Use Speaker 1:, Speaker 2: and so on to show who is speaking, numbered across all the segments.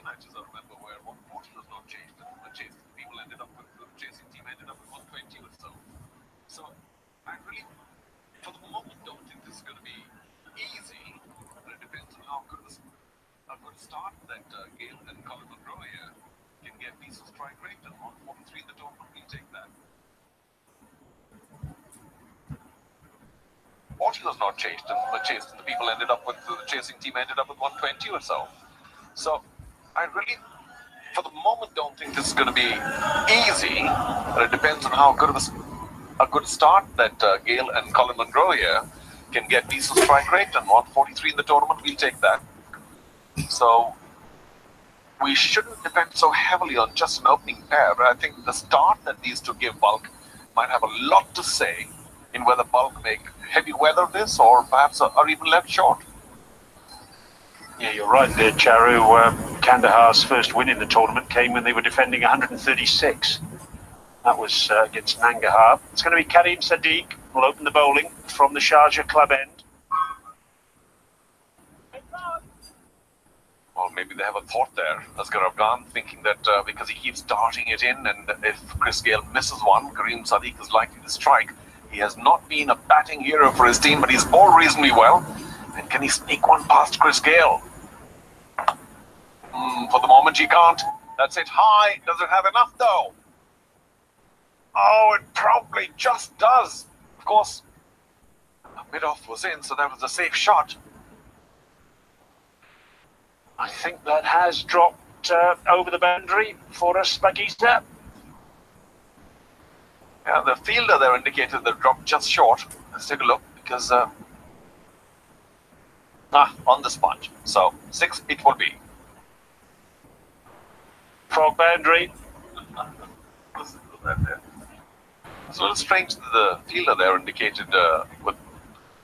Speaker 1: matches, I remember, where 140 was not chased, and the people ended up with, the chasing team ended up with 120 or so. So I really, for the moment, don't think this is going to be easy, but it depends on how good a start that Gale and Colin McGraw here can get. Pieces strike rate and 143 in the tournament, we'll take that. 40 was not chased, and the people ended up with, the chasing team ended up with 120 or so. So I really, for the moment, don't think this is going to be easy, but it depends on how good of a good start that Gale and Colin Munro here can get. Decent strike rate and 143 in the tournament, we'll take that. So we shouldn't depend so heavily on just an opening pair, but I think the start that these two give Balkh might have a lot to say in whether Balkh make heavy weather this or perhaps are even left short.
Speaker 2: Yeah, you're right there, Charu. Kandahar's first win in the tournament came when they were defending 136. That was against Nangarhar. It's going to be Karim Sadiq will open the bowling from the Sharjah club end.
Speaker 1: Well, maybe they have a thought there, Asghar Afghan, thinking that because he keeps darting it in, and if Chris Gale misses one, Karim Sadiq is likely to strike. He has not been a batting hero for his team, but he's bowled reasonably well. And can he sneak one past Chris Gale? For the moment, he can't. That's it high. Does it have enough, though? Oh, it probably just does. Of course, mid-off was in, so that was a safe shot.
Speaker 2: I think that has dropped over the boundary for us, Bagista.
Speaker 1: Yeah, the fielder there indicated the drop just short. Let's take a look, because on the sponge. So 6 it will be.
Speaker 2: Frog boundary.
Speaker 1: It's a little strange that the fielder there indicated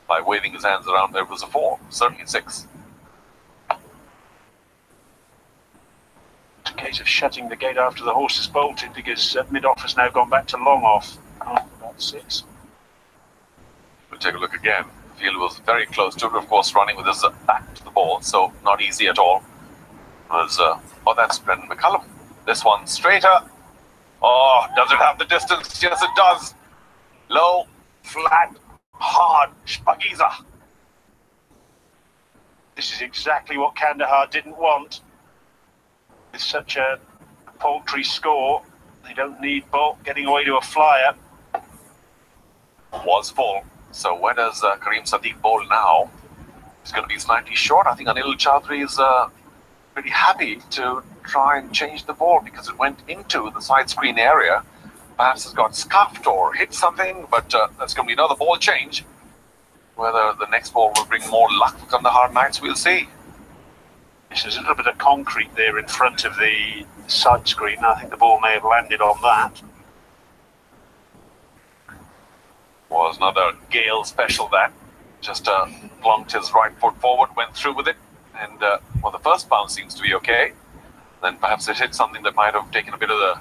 Speaker 1: by waving his hands around there was a 4. Certainly 6.
Speaker 2: It's a case of shutting the gate after the horse has bolted, because mid-off has now gone back to long off. Oh, about 6.
Speaker 1: We'll take a look again. The fielder was very close to it, of course, running with his back to the ball, so not easy at all. Oh, that's Brendan McCullum. This one straighter. Oh, does it have the distance? Yes, it does. Low, flat, hard, Spagiza.
Speaker 2: This is exactly what Kandahar didn't want. With such a paltry score, they don't need Balkh getting away to a flyer.
Speaker 1: Was full. So where does Karim Sadiq bowl now? He's going to be slightly short. I think Anil Chaudhary is pretty happy to try and change the ball because it went into the side screen area. Perhaps it's got scuffed or hit something, but that's going to be another ball change. Whether the next ball will bring more luck for Kandahar Knights, we'll see.
Speaker 2: There's a little bit of concrete there in front of the side screen. I think the ball may have landed on that.
Speaker 1: Was another Gale special that. Just plonked his right foot forward, went through with it. And, well, the first bounce seems to be okay. Then perhaps it hit something that might have taken a bit of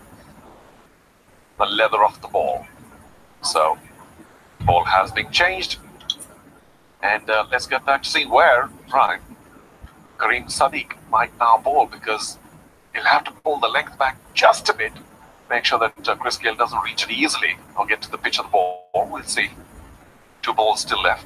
Speaker 1: the leather off the ball. So, the ball has been changed. And let's get back to see where, right, Karim Sadiq might now bowl, because he'll have to pull the length back just a bit. Make sure that Chris Gale doesn't reach it easily or get to the pitch of the ball. We'll see. 2 balls still left.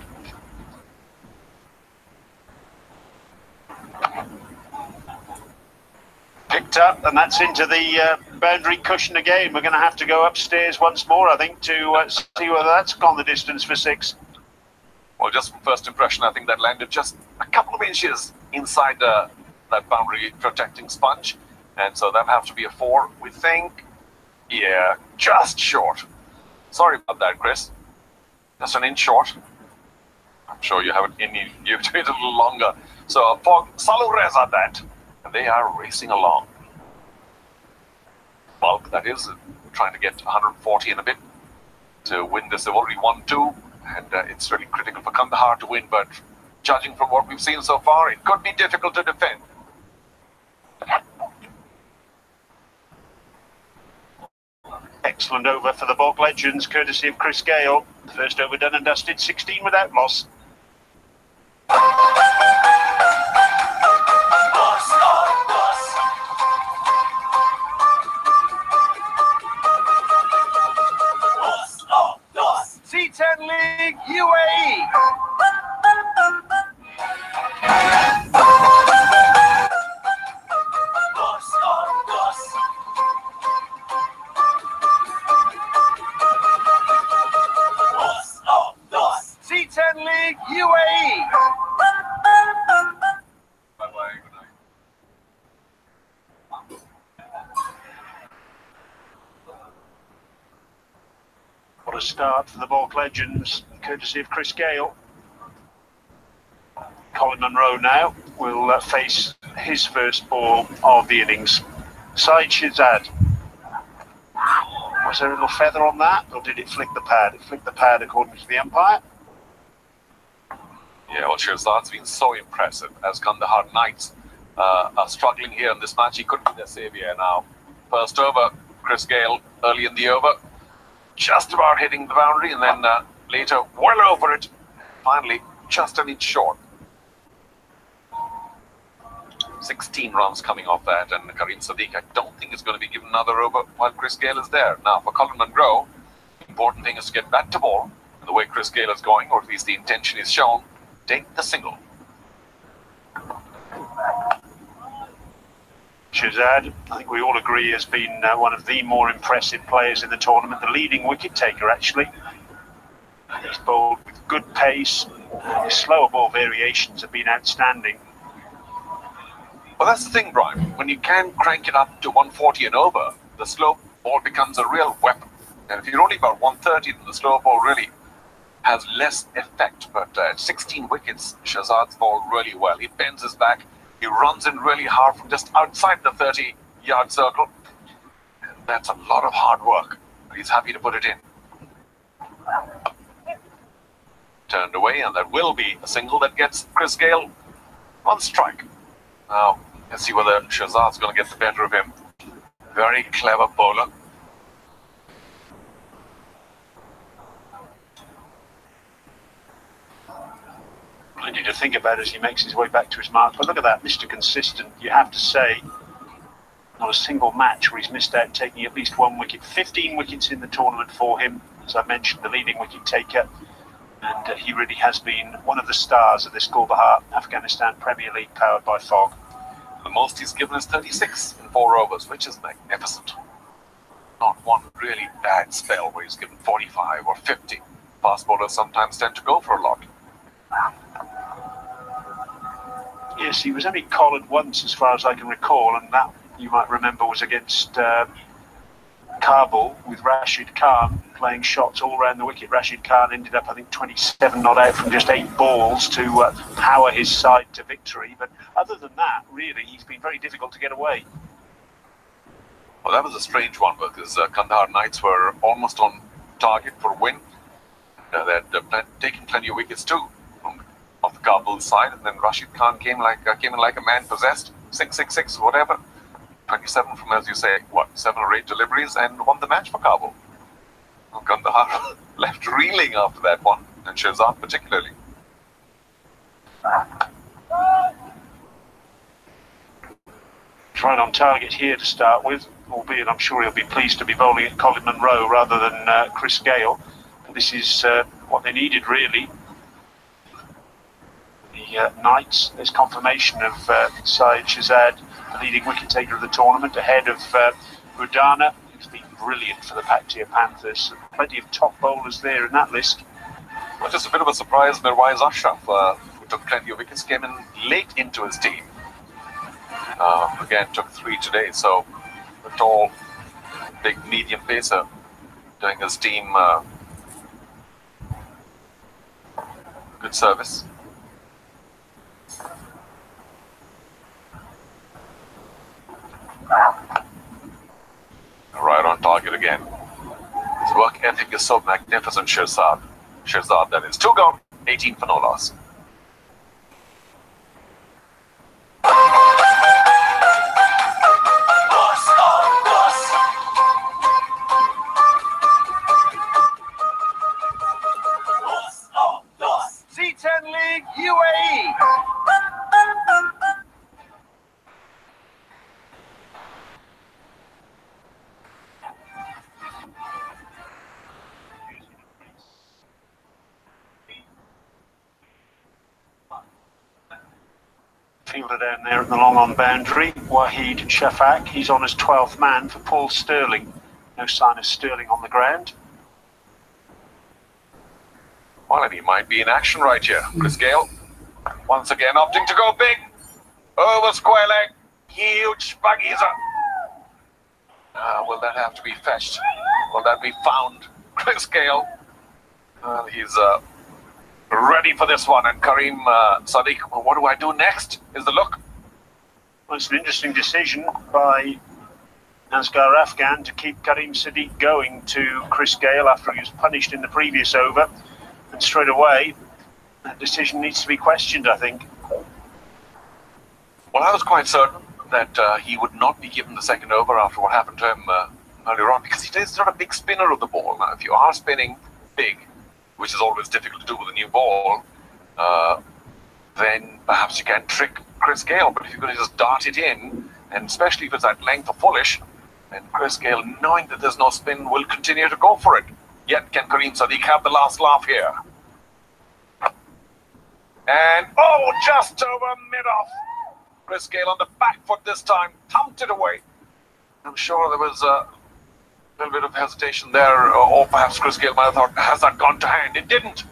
Speaker 2: Picked up, and that's into the boundary cushion again. We're going to have to go upstairs once more, I think, to see whether that's gone the distance for 6.
Speaker 1: Well, just from first impression, I think that landed just a couple of inches inside that boundary protecting sponge. And so that'll have to be a 4, we think. Yeah, just short. Sorry about that, Chris. Just an inch short. I'm sure you have it in you. You've to it a little longer. So, for Salu Reza that. And they are racing along. Balkh, that is, trying to get 140 and a bit to win this. They've already won 2, and it's really critical for Kandahar to win, but judging from what we've seen so far, it could be difficult to defend.
Speaker 2: Excellent over for the Balkh Legends, courtesy of Chris Gale. The first over done and dusted, 16 without loss. start for the Balkh legends, courtesy of Chris Gale. Colin Munro now will face his first ball of the innings. Side Shazad. Was there a little feather on that, or did it flick the pad? It flicked the pad according to the umpire.
Speaker 1: Yeah, well, Shirzad's been so impressive as Kandahar Knights are struggling here in this match. He could be their saviour now. First over, Chris Gale early in the over, just about hitting the boundary, and then later well over it. Finally, just an inch short. 16 runs coming off that, and Karim Sadiq, I don't think is going to be given another over while Chris Gale is there. Now, for Colin Munro, the important thing is to get back to ball, and the way Chris Gale is going, or at least the intention is shown, take the single.
Speaker 2: Shazad, I think we all agree, has been one of the more impressive players in the tournament, the leading wicket taker actually. He's bowled with good pace, his slower ball variations have been outstanding.
Speaker 1: Well, that's the thing, Brian. When you can crank it up to 140 and over, the slow ball becomes a real weapon. And if you're only about 130, then the slow ball really has less effect. But at 16 wickets, Shazad's bowled really well. He bends his back. He runs in really hard from just outside the 30-yard circle. And that's a lot of hard work. But he's happy to put it in. Turned away, and that will be a single that gets Chris Gale on strike. Now, let's see whether Shazad's going to get the better of him. Very clever bowler.
Speaker 2: Plenty to think about as he makes his way back to his mark. But look at that, Mr. Consistent. You have to say, not a single match where he's missed out taking at least one wicket. 15 wickets in the tournament for him. As I mentioned, the leading wicket taker. And he really has been one of the stars of this Kandahar Afghanistan Premier League powered by Fog.
Speaker 1: The most he's given is 36 in 4 overs, which is magnificent. Not one really bad spell where he's given 45 or 50. Fast bowlers sometimes tend to go for a lot.
Speaker 2: Yes, he was only collared once as far as I can recall, and that, you might remember, was against Kabul with Rashid Khan playing shots all around the wicket. Rashid Khan ended up, I think, 27 not out from just 8 balls to power his side to victory. But other than that, really, he's been very difficult to get away.
Speaker 1: Well, that was a strange one because Kandahar Knights were almost on target for a win. They'd taken plenty of wickets too off the Kabul side, and then Rashid Khan came in like a man possessed. 6, whatever. 27 from, as you say, what, 7 or 8 deliveries, and won the match for Kabul. Kandahar left reeling after that one, and Shazad particularly.
Speaker 2: Right on target here to start with, albeit I'm sure he'll be pleased to be bowling at Colin Munro rather than Chris Gale. But this is what they needed, really. The Knights, there's confirmation of Syed Shazad, the leading wicket taker of the tournament, ahead of Rudana, who's been brilliant for the Paktia Panthers. Plenty of top bowlers there in that list.
Speaker 1: Well, just a bit of a surprise, Mirwais Ashraf, who took plenty of wickets, came in late into his team. Again, took 3 today, so a tall, big, medium pacer doing his team good service. Right on target again. His work ethic is so magnificent, Shazad. Shazad, that is. 2 gone, 18 for no loss.
Speaker 2: C10 League UAE. Fielder down there at the long-on boundary, Wahid Shafak. He's on as 12th man for Paul Sterling. No sign of Sterling on the ground.
Speaker 1: Well, and he might be in action right here. Chris Gale, once again opting to go big. Over square leg. Huge buggies. Will that have to be fetched? Will that be found? Chris Gale He's ready for this one. And Karim Sadiq, well, what do I do next? Is the look.
Speaker 2: Well, it's an interesting decision by Asghar Afghan to keep Karim Sadiq going to Chris Gale after he was punished in the previous over. And straight away, that decision needs to be questioned, I think.
Speaker 1: Well, I was quite certain that he would not be given the second over after what happened to him earlier on, because he is not a big spinner of the ball. Now, if you are spinning big, which is always difficult to do with a new ball, then perhaps you can trick Chris Gale. But if you're going to just dart it in, and especially if it's at length or fullish, then Chris Gale, knowing that there's no spin, will continue to go for it. Yet can Karim Sadiq have the last laugh here? And, oh, just over mid-off. Chris Gale on the back foot this time, thumped it away. I'm sure there was a little bit of hesitation there, or perhaps Chris Gale might have thought, has that gone to hand? It didn't.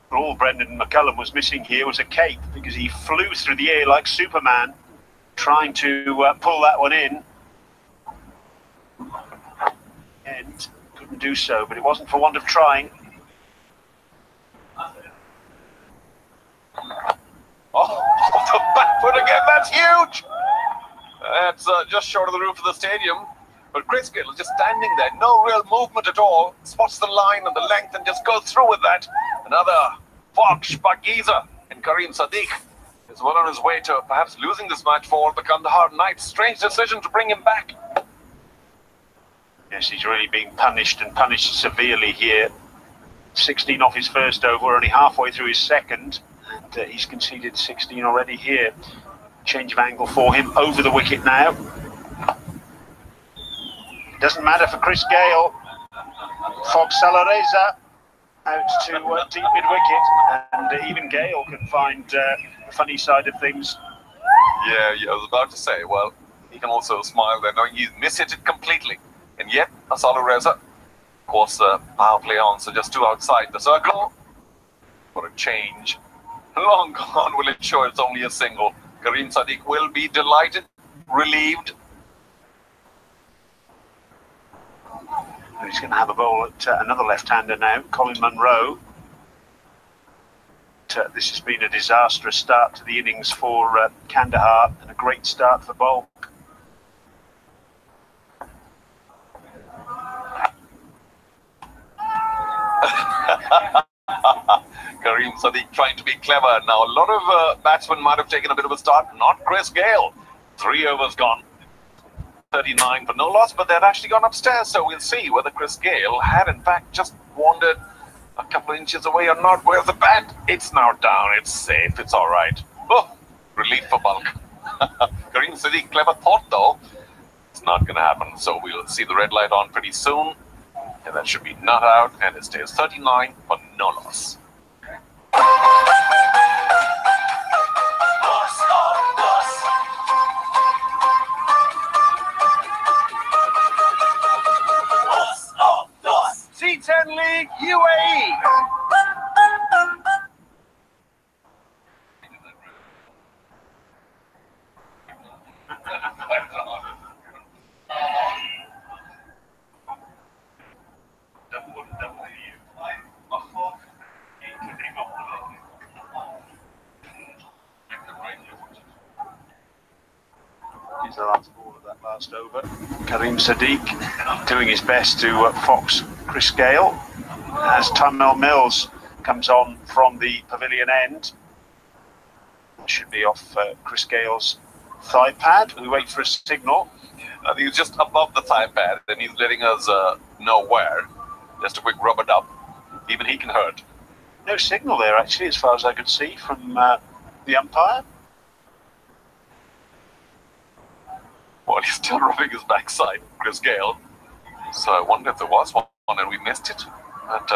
Speaker 2: But all Brendan McCullum was missing here was a cape, because he flew through the air like Superman, trying to pull that one in. And couldn't do so, but it wasn't for want of trying.
Speaker 1: Oh, the back foot again, that's huge! That's just short of the roof of the stadium. But Chris Gale is just standing there, no real movement at all. Spots the line and the length and just goes through with that. Another Fox Bagiza, and Karim Sadiq is well on his way to perhaps losing this match for the Kandahar Knights. Strange decision to bring him back.
Speaker 2: Yes, he's really being punished, and punished severely here. 16 off his first over, only halfway through his second. And he's conceded 16 already here. Change of angle for him, over the wicket now. Doesn't matter for Chris Gale. Fox Salareza out to deep mid-wicket. And even Gale can find the funny side of things.
Speaker 1: Yeah, I was about to say, well, he can also smile there knowing he's mishit it completely. And yet, Salareza, of course, power play on, so just two outside the circle. For a change. Long gone will it show it's only a single. Karim Sadiq will be delighted, relieved.
Speaker 2: And he's going to have a bowl at another left-hander now, Colin Munro. This has been a disastrous start to the innings for Kandahar, and a great start for Balkh.
Speaker 1: Karim Sadiq trying to be clever. Now, a lot of batsmen might have taken a bit of a start. Not Chris Gale. 3 overs gone. 39 for no loss, but they'd actually gone upstairs. So we'll see whether Chris Gale had, in fact, just wandered a couple of inches away or not. Where's the bat? It's now down. It's safe. It's all right. Oh, relief for Balkh. Karim Sadiq, clever thought, though. It's not going to happen. So we'll see the red light on pretty soon. And that should be not out. And it stays 39 for no loss. C10 League UAE.
Speaker 2: He's the last ball of that last over. Karim Sadiq doing his best to fox Chris Gale as Tamil Mills comes on from the pavilion end. Should be off Chris Gale's thigh pad. We wait for a signal.
Speaker 1: I think it's just above the thigh pad, and he's letting us know where. Just a quick rub it up. Even he can hurt.
Speaker 2: No signal there, actually, as far as I could see from the umpire.
Speaker 1: Well, he's still rubbing his backside, Chris Gale. So I wonder if there was one and we missed it. But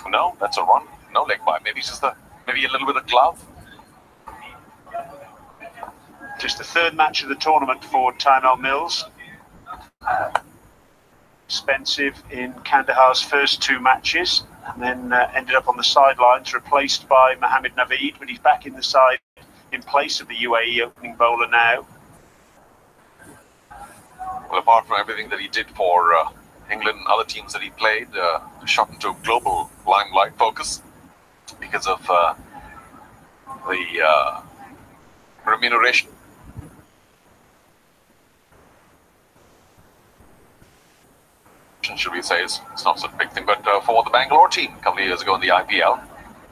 Speaker 1: no, that's a run. No leg bite. Maybe just maybe a little bit of glove.
Speaker 2: Just the third match of the tournament for Tamil Mills. Expensive in Kandahar's first 2 matches, and then ended up on the sidelines, replaced by Mohammed Naveed, but he's back in the side in place of the UAE opening bowler now.
Speaker 1: Well, apart from everything that he did for England and other teams that he played shot into global limelight focus because of the remuneration. Should we say it's not such a big thing, but for the Bangalore team a couple of years ago in the IPL,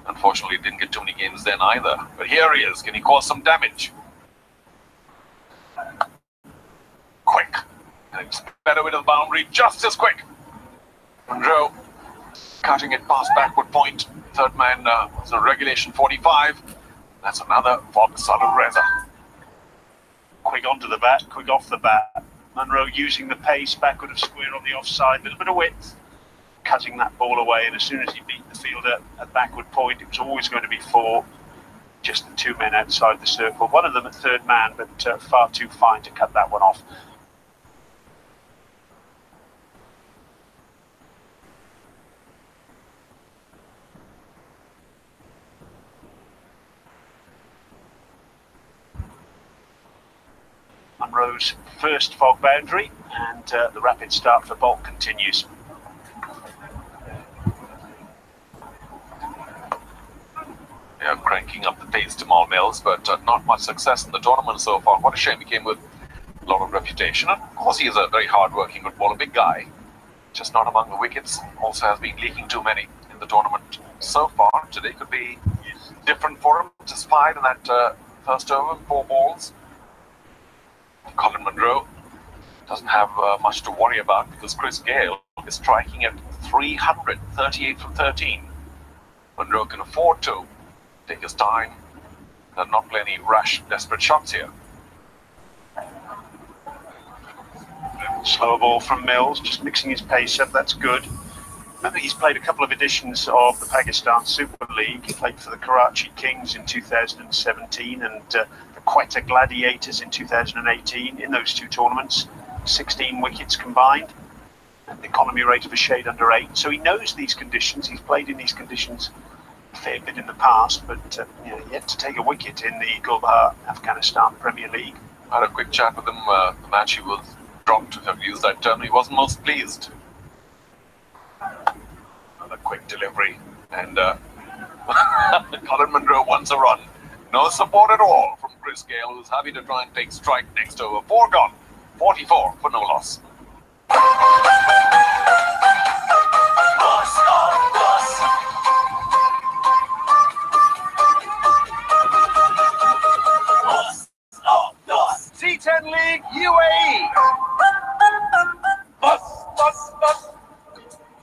Speaker 1: unfortunately didn't get too many games then either. But here he is. Can he cause some damage? Quick. And it's better with the boundary, just as quick. Monroe cutting it past backward point. Third man was a regulation 45. That's another for Salu Reza.
Speaker 2: Quick onto the bat, quick off the bat. Monroe using the pace, backward of square on the offside, a little bit of width, cutting that ball away, and as soon as he beat the fielder at backward point, it was always going to be 4, just the 2 men outside the circle. One of them at third man, but far too fine to cut that one off. Monroe's first fog boundary, and the rapid start for Balkh continues.
Speaker 1: Yeah, cranking up the pace to Mal Mills, but not much success in the tournament so far. What a shame. He came with a lot of reputation. And of course, he is a very hard-working good bowler, big guy. Just not among the wickets. Also has been leaking too many in the tournament so far. Today could be different for him. Just 5 in that first over, 4 balls. Colin Monroe doesn't have much to worry about because Chris Gayle is striking at 300, 38 from 13. Monroe can afford to take his time and not play any rash, desperate shots here.
Speaker 2: Slower ball from Mills, just mixing his pace up, that's good. Remember, he's played a couple of editions of the Pakistan Super League. He played for the Karachi Kings in 2017 and the Quetta Gladiators in 2018. In those 2 tournaments, 16 wickets combined, and the economy rate of a shade under 8. So he knows these conditions. He's played in these conditions a fair bit in the past, but yet to take a wicket in the Kandahar Afghanistan Premier League.
Speaker 1: I had a quick chat with him. The match he was dropped, if I've used that term. He wasn't most pleased. Another quick delivery, and Colin Monroe wants a run. No support at all from Chris Gayle, who's happy to try and take strike next over. 4 gone, 44 for no loss.
Speaker 3: C10 League UAE. बस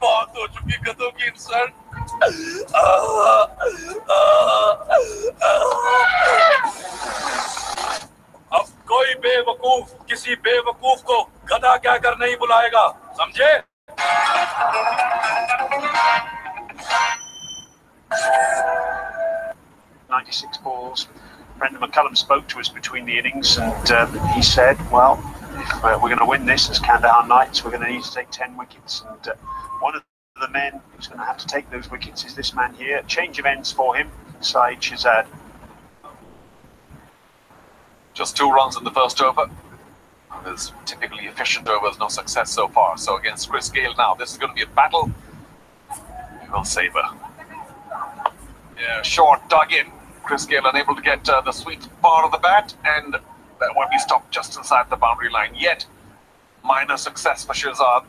Speaker 3: बहुत हो चुकी गधों की insult अब कोई बेवकूफ किसी बेवकूफ को गधा कहकर नहीं बुलाएगा, समझे?
Speaker 2: 96 balls. Brendan McCullum spoke to us between the innings, and he said, well, if we're going to win this as Kandahar Knights, we're going to need to take 10 wickets. And one of the men who's going to have to take those wickets is this man here. Change of ends for him, Saeed Shahzad.
Speaker 1: Just 2 runs in the first over. His typically efficient overs, no success so far. So against Chris Gayle now, this is going to be a battle. He will sabre. Yeah, short dug in. Chris Gayle unable to get the sweet part of the bat, and that one be stopped just inside the boundary line. Yet, minor success for Shahzad.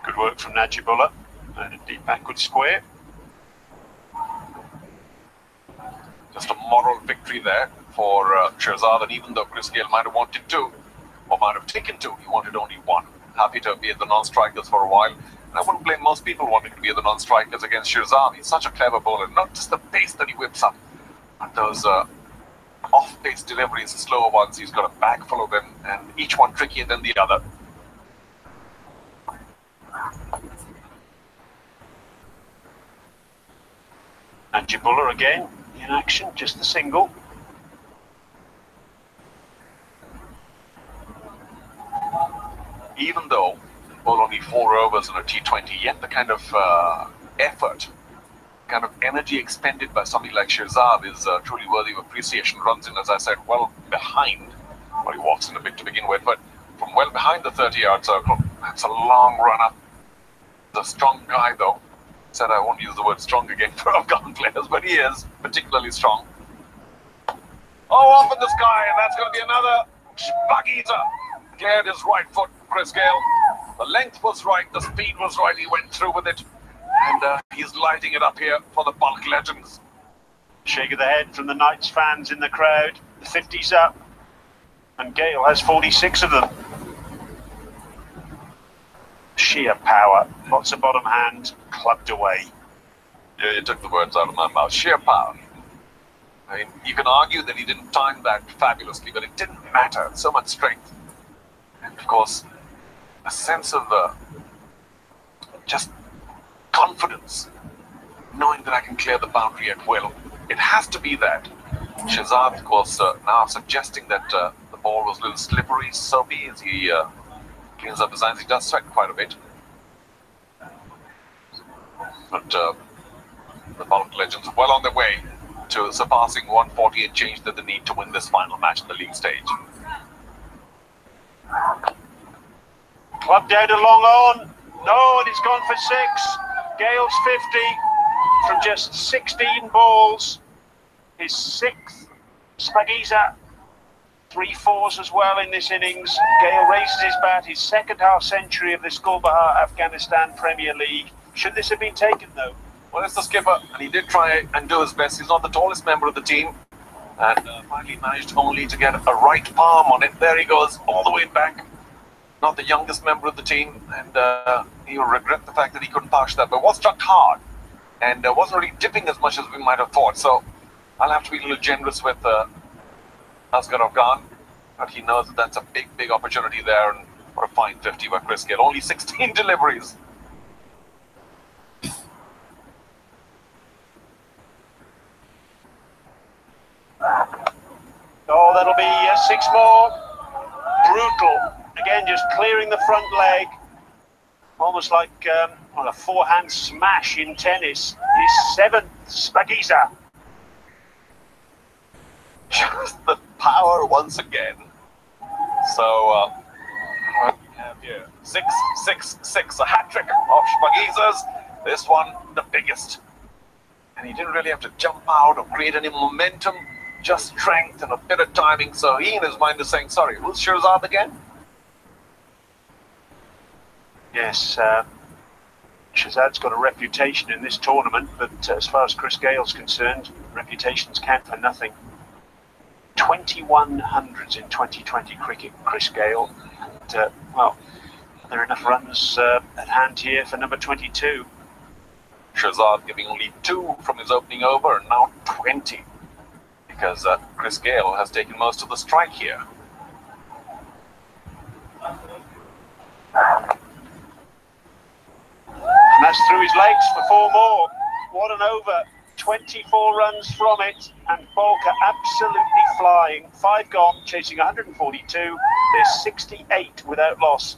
Speaker 2: Good work from Najibullah, and a deep backward square.
Speaker 1: Just a moral victory there for Shahzad, and even though Chris Gayle might have wanted 2, or might have taken 2, he wanted only 1. Happy to be at the non-strikers for a while. And I wouldn't blame most people wanting to be at the non-strikers against Shahzad. He's such a clever bowler, not just the pace that he whips up, but those off-pace deliveries, the slower ones, he's got a bag full of them, and each one trickier than the other.
Speaker 2: Najibullah again in action, just the single.
Speaker 1: Even though bowled only 4 overs in a T20, yet the kind of effort, kind of energy expended by somebody like Shahzad is truly worthy of appreciation. Runs in, as I said, well behind. Well, he walks in a bit to begin with, but from well behind the 30-yard circle. That's a long run up. The strong guy, though. Said I won't use the word strong again for Afghan players, but he is particularly strong. Oh, up in the sky, and that's going to be another bug eater. Cleared his right foot, Chris Gale. The length was right, the speed was right, he went through with it. And he's lighting it up here for the Balkh legends.
Speaker 2: Shake of the head from the Knights fans in the crowd. The 50's up. And Gale has 46 of them. Sheer power. Lots of bottom hand. Clubbed away.
Speaker 1: Yeah, you took the words out of my mouth. Sheer power. I mean, you can argue that he didn't time that fabulously, but it didn't matter. So much strength. And of course, a sense of just confidence, knowing that I can clear the boundary at will. It has to be that. Shehzad, of course, now suggesting that the ball was a little slippery, soapy, as he cleans up his hands. He does sweat quite a bit. But the Balkh legends are well on their way to surpassing 140 and change that they need to win this final match in the league stage.
Speaker 2: Clubbed out a long on. No, and he's gone for 6. Gale's 50 from just 16 balls. His 6th. Spagiza, 3 fours as well in this innings. Gale raises his bat, his second half century of this Kandahar Afghanistan Premier League. Should this have been taken though?
Speaker 1: Well, it's the skipper, and he did try and do his best. He's not the tallest member of the team, and finally managed only to get a right palm on it. There he goes, all the way back. Not the youngest member of the team, and he'll regret the fact that he couldn't pass that, but was struck hard, and wasn't really dipping as much as we might have thought. So I'll have to be a little generous with Asghar Afghan, but he knows that that's a big, big opportunity there, and what a fine 50 by Chris Gale. Only 16 deliveries.
Speaker 2: Oh, that'll be 6 more. Brutal. Again, just clearing the front leg. Almost like a forehand smash in tennis. His 7th, Spagiza.
Speaker 1: Just the power once again. So, what we have here? 6, 6, 6. A hat-trick of Spagiza's. This one, the biggest. And he didn't really have to jump out or create any momentum. Just strength and a bit of timing. So he in his mind is saying, sorry, who's Shehzad again?
Speaker 2: Yes, Shehzad's got a reputation in this tournament, but as far as Chris Gale's concerned, reputations count for nothing. 2100s in 2020 cricket, Chris Gale. And, well, there are enough runs at hand here for number 22.
Speaker 1: Shehzad giving only 2 from his opening over, and now 20. Because Chris Gale has taken most of the strike here.
Speaker 2: And that's through his legs for 4 more. What an over. 24 runs from it. And Balkh are absolutely flying. 5 gone, chasing 142. There's 68 without loss.